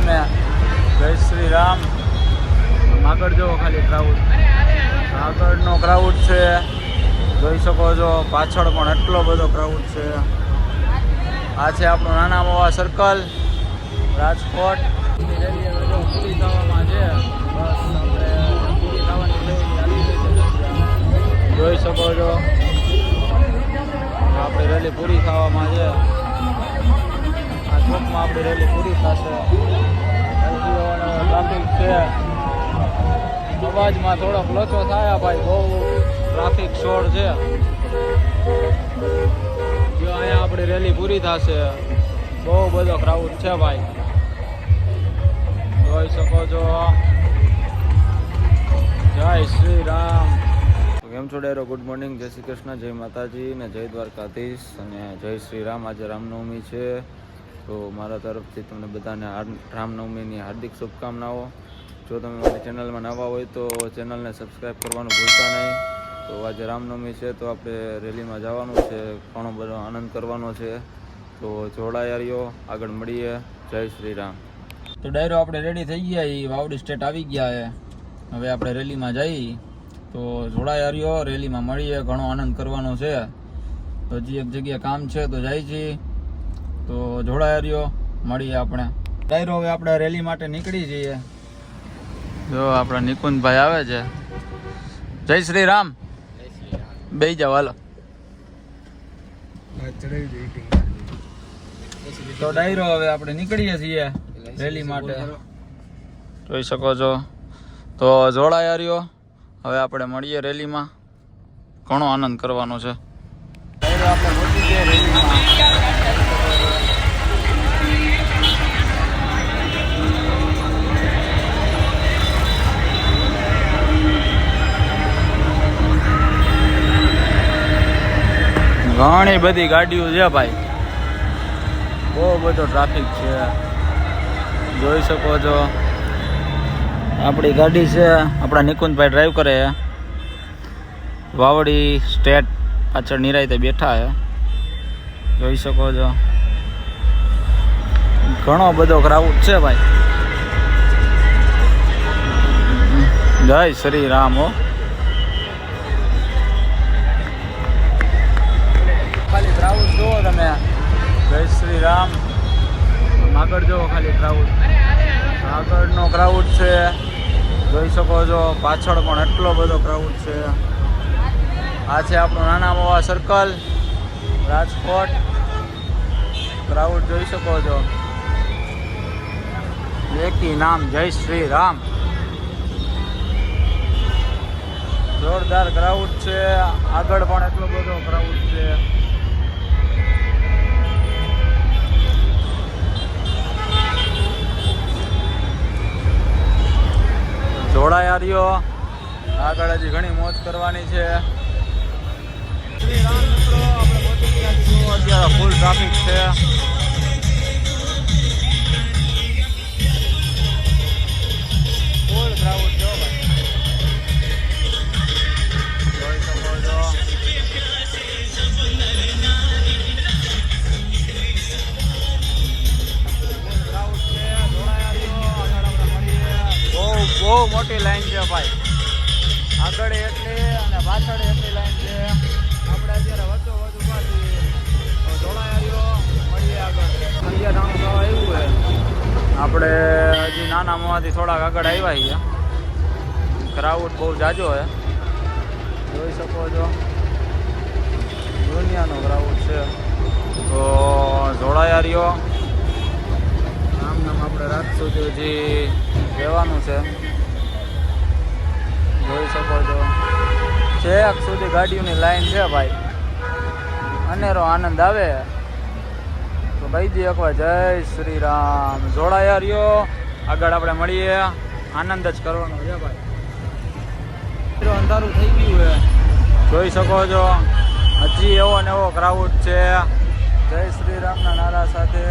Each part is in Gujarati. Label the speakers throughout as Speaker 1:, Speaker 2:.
Speaker 1: તમે જય શ્રી રામ. આગળ જો ખાલી ક્રાઉડ, આગળનો ક્રાઉડ છે જોઈ શકો છો, પાછળ પણ એટલો બધો ક્રાઉડ છે. આ છે આપણું નાના મોવા સર્કલ રાજકોટ. પૂરી થવામાં છે, બસ આપણે પૂરી થવાની જોઈ શકો છો. આપણી રેલી પૂરી થવામાં છે. આ ચોકમાં આપણી રેલી પૂરી થશે. ટ્રાફિક છે, અવાજમાં થોડોક લોચો થાય ભાઈ, બહુ ટ્રાફિક શોર છે. જો અહીંયા આપણી રેલી પૂરી થશે, બહુ બધો ક્રાઉડ છે ભાઈ, જોઈ શકો છો. જય શ્રી રામ. કેમ છો ડેરો? ગુડ મોર્નિંગ, જય શ્રી કૃષ્ણ, જય માતાજી ને જય દ્વારકાધીશ અને જય શ્રી રામ. આજે રામનવમી છે, તો મારા તરફથી તમને બધાને રામનવમીની હાર્દિક શુભકામનાઓ. જો તમે મારી ચેનલમાં નવા હોય તો ચેનલને સબસ્ક્રાઈબ કરવાનું ભૂલતા નહીં. તો આજે રામનવમી છે, તો આપણે રેલીમાં જવાનું છે, ઘણો બધો આનંદ કરવાનો છે, તો જોડાયા રહ્યો, આગળ મળીએ. જય શ્રી રામ. તો ડાયરો આપણે રેડી થઈ ગયા, એ વાવડી સ્ટેટ આવી ગયા છે. હવે આપણે રેલીમાં જઈ, તો જોડાયા રહ્યો, રેલીમાં મળીએ, ઘણો આનંદ કરવાનો છે. તો હજી એક જગ્યાએ કામ છે તો જાય છે, તો જોડાયા રહ્યો, મળીએ આપણે. ડાયરો હવે આપણે રેલી માટે નીકળી જઈએ. જો આપણા નિકુંજભાઈ આવે છે. જય શ્રી રામ. બે જાવ હાલો. તો ડાયરો હવે આપણે નીકળીએ છીએ રેલી માટે, જોઈ શકો છો. તો જોડાયા રહ્યો, હવે આપણે મળીએ રેલીમાં, ઘણો આનંદ કરવાનો છે. ડાયરો આપણે પહોંચી ગયા રેલીમાં. ઘણી બધી ગાડીઓ છે ભાઈ, બહુ બધો ટ્રાફિક છે, જોઈ શકો છો. આપણી ગાડી છે, આપણા નિકુંજભાઈ ડ્રાઈવ કરે છે. વાવડી સ્ટેટ પાછળ નિરાયતે બેઠા છે, જોઈ શકો છો. ઘણો બધો ક્રાઉડ છે ભાઈ. જય શ્રી રામ. હો ખાલી ક્રાઉડ જુઓ તમે, જય શ્રી રામ. આગળ જુઓ ખાલી ક્રાઉડ, આગળનો ક્રાઉડ છે, જોઈ શકો છો. પાછળ પણ એટલો બધો ક્રાઉડ છે. આ છે આપણું નાના મોવા સર્કલ રાજકોટ. ક્રાઉડ જોઈ શકો છો. એકી નામ જય શ્રી રામ. જોરદાર ક્રાઉડ છે, આગળ પણ એટલો બધો ક્રાઉડ છે. જોડાયા રહ્યો, આગળ હજી ઘણી મોજ કરવાની છે. શ્રી રામ મિત્રો, આપણે પહોંચી ગયા છીએ. અત્યારે ફૂલ ટ્રાફિક છે. ફૂલ ક્રાઉડ જો ભાઈ, જોઈ શકો છો. બહુ મોટી લાઈન છે ભાઈ, આગળ એટલી અને પાછળ એટલી લાઈન છે. આપણે અત્યારે વધુ ઉભા છીએ, જોડાયા રહ્યો, મળીએ આગળ. અહીંયા નાનું જવા આવ્યું છે, આપણે હજી નાના મોવાથી થોડાક આગળ આવ્યા છીએ. ક્રાઉડ બહુ જાજો છે, જોઈ શકો છો. દુનિયાનો ક્રાઉડ છે, તો જોડાયા રહ્યો. આમ આપણે રાત સુધી હજી રહેવાનું છે, જોઈ શકો છો. છેક સુધી ગાડીઓની લાઈન છે ભાઈ, અનેરો આનંદ આવે. તો કહી દઈએ એકવાર જય શ્રી રામ. જોડાયા રહ્યો, આગળ આપણે મળીએ, આનંદ જ કરવાનો છે ભાઈ. અંધારું થઈ ગયું છે, જોઈ શકો છો. હજી એવો ને એવો ક્રાઉડ છે, જય શ્રી રામના નારા સાથે.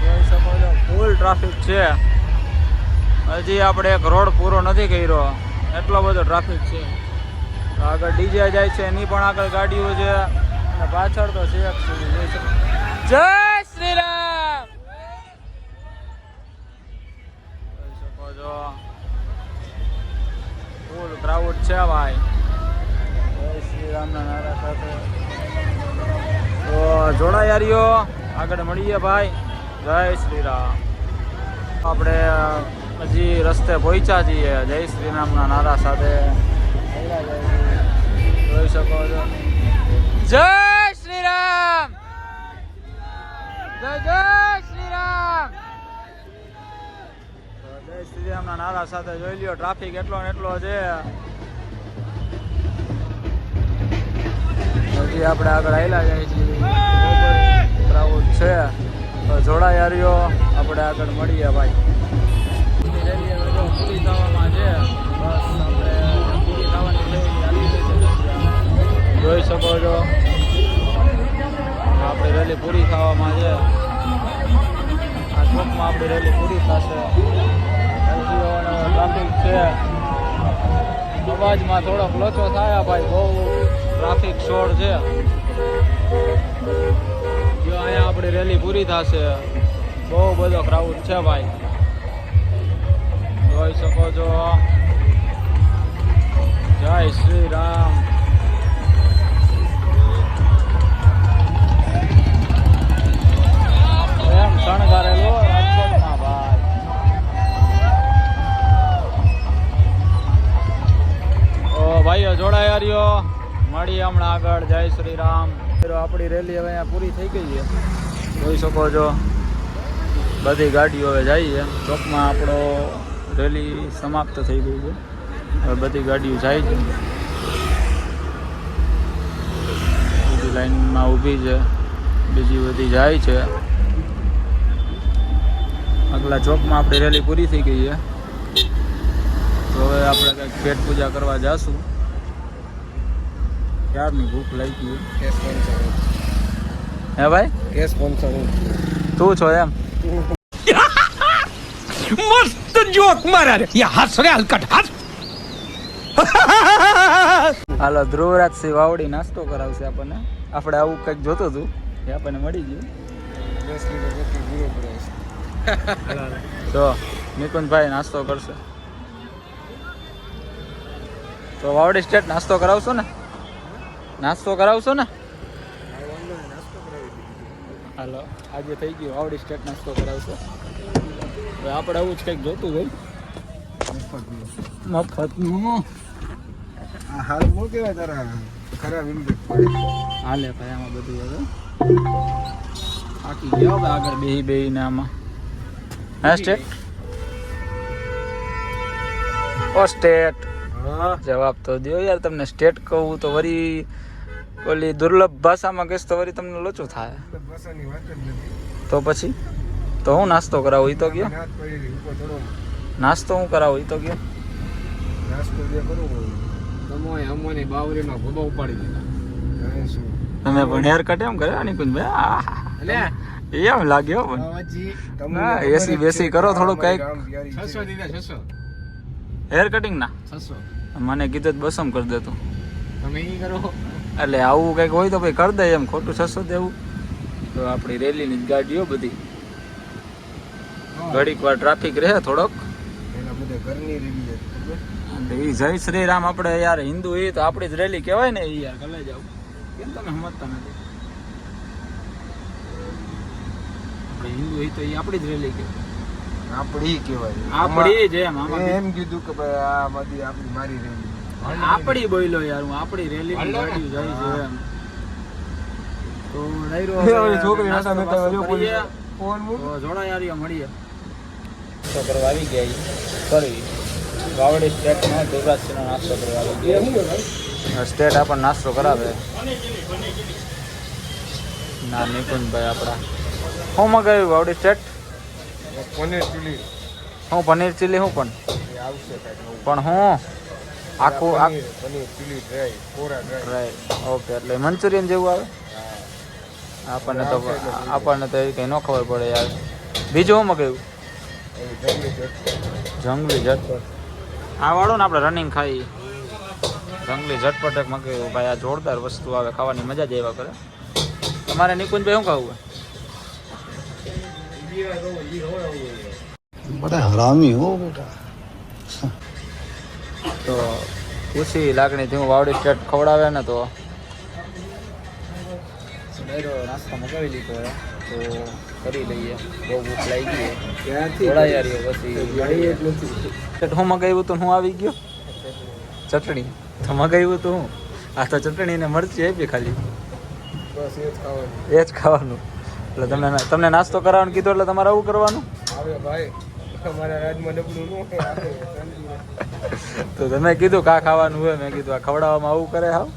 Speaker 1: જોઈ શકો છો, ફૂલ ટ્રાફિક છે. હજી આપણે એક રોડ પૂરો નથી કર્યો, એટલો બધો ટ્રાફિક છે. આગળ ડીજે જાય છે, એની પણ આગળ ગાડીઓ છે, અને પાછળ તો છેક સુધી જોઈ શકો. જય શ્રી રામ. રામના નારા સાથે તો જોડાયારીઓ આગળ મળીએ ભાઈ. જય શ્રી રામ. આપણે હજી રસ્તે પહોંચ્યા છીએ જય શ્રી રામના નારા સાથે. જોઈ શકો છો. જય શ્રી રામ. જય જય શ્રી રામ. જય શ્રી રામના નારા સાથે જોઈ લ્યો ટ્રાફિક એટલો ને એટલો છે. હજી આપણે આગળ આવેલા જાય છીએ. ક્રાઉડ છે તો જોડાયારીઓ આપણે આગળ મળીએ ભાઈ. પૂરી થવામાં છે બસ આપણે પૂરી થવાની જોઈ શકો છો. આપણી રેલી પૂરી થવામાં છે. આ ચોકમાં આપણી રેલી પૂરી થશે. ટ્રાફિક છે અવાજમાં થોડોક લોચો થાય ભાઈ. બહુ ટ્રાફિક શોર છે. જો અહીંયા આપણી રેલી પૂરી થશે. બહુ બધો ક્રાઉડ છે ભાઈ. જોઈ શકો છો. જય શ્રી રામ. એમ શણગારેલો રાજકોટમાં ભાઈ. ઓ ભાઈઓ જોડાયારીઓ મળીએ હમણાં આગળ. જય શ્રી રામ. આપણી રેલી હવે અહીંયા પૂરી થઈ ગઈ છે. જોઈ શકો છો બધી ગાડીઓ હવે જાય છે ચોકમાં. આપણો રેલી સમાપ્ત થઈ ગઈ છે. હવે બધી ગાડીઓ જાય છે. બધી લાઈનમાં ઊભી છે. બીજી બધી જાય છે. આગલા ચોકમાં આપણી રેલી પૂરી થઈ ગઈ છે. તો હવે આપણે કંઈક પેટ પૂજા કરવા જાશું. ક્યારની ભૂખ લાગી છે. હે ભાઈ
Speaker 2: કેસ સ્પોન્સર
Speaker 1: તું છો એમ?
Speaker 2: મસ્ત જોક મારા રે. યા હસ રે હલકટ હસ.
Speaker 1: હાલો ધ્રુવરાજસિંહ વાવડી નાસ્તો કરાવશે આપણને. આપણે આવું કંઈક જોતું હતું એ આપણને મળી ગયું.
Speaker 2: 10 લીટર જેટલું પૂરો પડે
Speaker 1: તો નિકુંજભાઈ નાસ્તો કરશે. તો વાવડી સ્ટેટ નાસ્તો કરાવશો ને? નાસ્તો કરાવશો ને? હાલો આજે થઈ ગયું. વાવડી સ્ટેટ નાસ્તો કરાવશો. હવે આપણે આવું જ કંઈક જોતું હોય મફતનું.
Speaker 2: હાલ નો કેવાય તારા ખરાબ ઇમ્પેક્ટ પડે.
Speaker 1: હાલે ભાઈ આમાં બધું હવે થાકી ગયા હવે આગળ બેહી ને આમાં. હા સ્ટેટ ઓ સ્ટેટ જવાબ તો દો યાર. તમને સ્ટેટ કહું તો વરી ઓલી દુર્લભ ભાષામાં કહીશ તો વરી તમને લોચું થાય.
Speaker 2: ભાષાની વાત જ નથી.
Speaker 1: તો પછી તો હું નાસ્તો કરાવું એ તો ગયો.
Speaker 2: હાથ પડી ઉપર થોડો
Speaker 1: નાસ્તો હું કરાવું એ તો ગયો.
Speaker 2: નાસ્તો જે કરું તમોય અમોની બાવરીમાં ભૂબો ઉપાડી દીધા. કાંઈ શું
Speaker 1: તમે પણ હેર કટ એમ કરે નિકુંજભાઈ? એમ લાગ્યો પણ એસી બેસી કરો થોડું કઈક.
Speaker 2: 600 દીધા 600
Speaker 1: હેર કટિંગ ના
Speaker 2: 600
Speaker 1: મને કીધું બસમ કરી દેતો.
Speaker 2: તમે ઈ કરો
Speaker 1: એટલે આવું કંઈક હોય તો ભાઈ કરી દે એમ. ખોટું 600 દેવું. તો આપણી રેલીની જ ગાડીઓ બધી ઘડીક વાર ટ્રાફિક રહે થોડોક.
Speaker 2: એના બધે ઘરની રેલી છે
Speaker 1: એ જય શ્રી રામ. આપણે યાર હિન્દુ એ તો આપણી જ રેલી કહેવાય ને. એ યાર કલે જાવ કેમ તમે સમજતા નથી? આપણે હિન્દુ એ તો એ આપણી જ રેલી કહેવાય.
Speaker 2: આપણી કહેવાય.
Speaker 1: આપણી જ એમ.
Speaker 2: એમ કીધું કે ભાઈ આ બધી આપણી મારી રેલી.
Speaker 1: આપણી બોલ્યો યાર. હું આપણી રેલી ની ગાડી જાય છે એમ. તો ડાયરો
Speaker 2: છોકરી
Speaker 1: નાસ્તો
Speaker 2: નાસ્તો
Speaker 1: બાસ્તો કરીએ.
Speaker 2: ફોન મૂક.
Speaker 1: તો જોડાયારીઓ મળીએ. નાસ્તો કરવા આવી ગયા સોરી વાવડી સ્ટેટમાં ધ્રુવરાજસિંહનો નાસ્તો કરવા આવી ગયા. સ્ટેટ આપણને નાસ્તો કરાવે. ના નિકુંજભાઈ આપણા શું મગાવ્યું વાવડી સ્ટેટ?
Speaker 2: પનીર ચીલી.
Speaker 1: હું પનીર ચીલી હું પણ
Speaker 2: આવશે
Speaker 1: પણ હું આખું
Speaker 2: પનીર ચીલી ડ્રાય કોરા ડ્રાય.
Speaker 1: Right okay. એટલે મંચુરિયન જેવું આવે આપણને તો એ કંઈ ન ખબર પડે યાર. બીજું શું મગાવ્યું? જંગલી ઝટપટ. આ વાળું ને આપણે રનિંગ ખાઈ જંગલી ઝટપટ એક મગાવ્યું ભાઈ. આ જોરદાર વસ્તુ આવે ખાવાની મજા જ આવ્યા કરે. તમારે નિકુંજભાઈ શું ખાવું?
Speaker 3: बड़ा हरामी हो बेटा.
Speaker 1: તો ખુશી લાગણી થી હું વાવડી સ્ટેટ ખવડાવે ને તો નાસ્તો મગાવી લીધો હે તો કરી લઈએ, બહુ ભૂખ લાગી ગઈ.
Speaker 2: ત્યાંથી
Speaker 1: થોડા યારીઓ પછી
Speaker 2: મળી જ નથી.
Speaker 1: હું મગાવ્યું તો હું આવી ગયો ચટણી તો મગાવ્યું તો હું આ તો ચટણી ને મરચી આપી ખાલી,
Speaker 2: બસ એ જ ખાવાનું.
Speaker 1: એ જ ખાવાનું. એટલે તમને નાસ્તો કરાવવાનું કીધું એટલે તમારે આવું કરવાનું.
Speaker 2: આવે ભાઈ અમારા રાજમાં ડબલું ન આવે.
Speaker 1: તો તમે કીધું કા ખાવાનું હોય, મેં કીધું આ ખવડાવવામાં આવું કરે. હાવ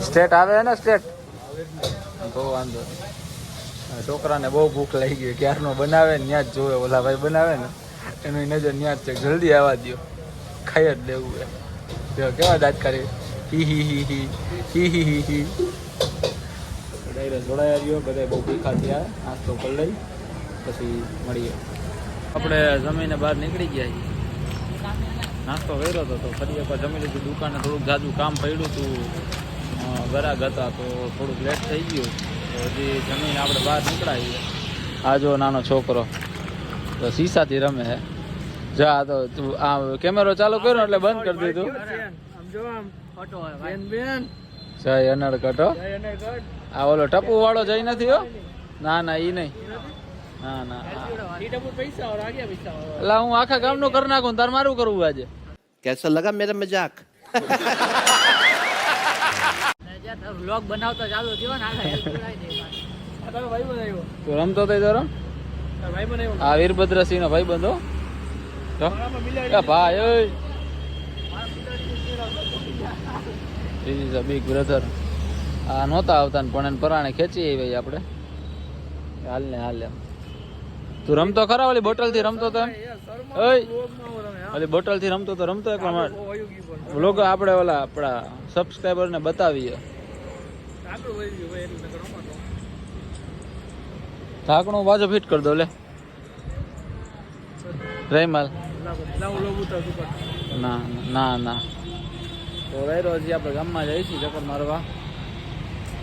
Speaker 1: સ્ટેટ આવે ને સ્ટેટ તો વાંધો નહીં. છોકરાને બહુ ભૂખ લાગી ગઈ, ક્યારનો બનાવે ને ત્યાં જ જોવે, ઓલા ભાઈ બનાવે ને એની નજર ત્યાં જ છે, જલ્દી આવવા દો, ખાઈ જ લેવું હે. જો કેવા દાંત કાઢે, હી હી હી હી હી હી હી હી. જોડાયા રહ્યો, બધા બહુ ભૂખા થયા, નાસ્તો કરી લઈ પછી મળીએ. આપણે જમીને બહાર નીકળી ગયા છીએ, નાસ્તો કર્યો હતો તો ફરી એકવાર જમી લીધું. દુકાને થોડુંક જાજુ કામ પડ્યું હતું, ગરાગ હતા તો થોડુંક લેટ થઈ ગયું, તો હજી જમીને આપણે બહાર નીકળાઈએ. આ જો નાનો છોકરો તો શીશાથી રમે છે. જા તો તું આ કેમેરો ચાલુ કર્યો એટલે બંધ કરી દીધું. જય અનડ કટો. આ ઓલો ટપુ વાળો જઈ નથી હો. ના ના ઈ નહીં. ના ના એટલે હું આખા ગામનું કરી નાખું, તાર મારું કરવું આજે.
Speaker 4: कैसा लगा मेरा मजाक?
Speaker 5: વ્લોગ બનાવતો ચાલુ થયો ને
Speaker 1: તું રમતો તો રમ. આ વીરભદ્રસિંહ નો ભાઈ બંધો ભાઈ ઓય. This is a big brother. આ નહોતા આવતા ને પણ એને પરાણે ખેંચી આવી આપણે. હાલ ને હાલ એમ. તું રમતો ખરા ઓલી બોટલ થી રમતો તો? ઓય ઓલી બોટલ થી રમતો તો રમતો એક વ્લોગ આપણે ઓલા આપણા સબસ્ક્રાઈબર ને બતાવીએ. ઢાંકણું બાજુ ફિટ કરી દો લે રહીમાલ. ના ના ના તો વેરો હજી આપણે ગામમાં જઈશું ચક્કર મારવા,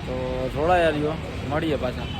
Speaker 1: તો જોડાયા રહ્યો, મળીએ પાછા.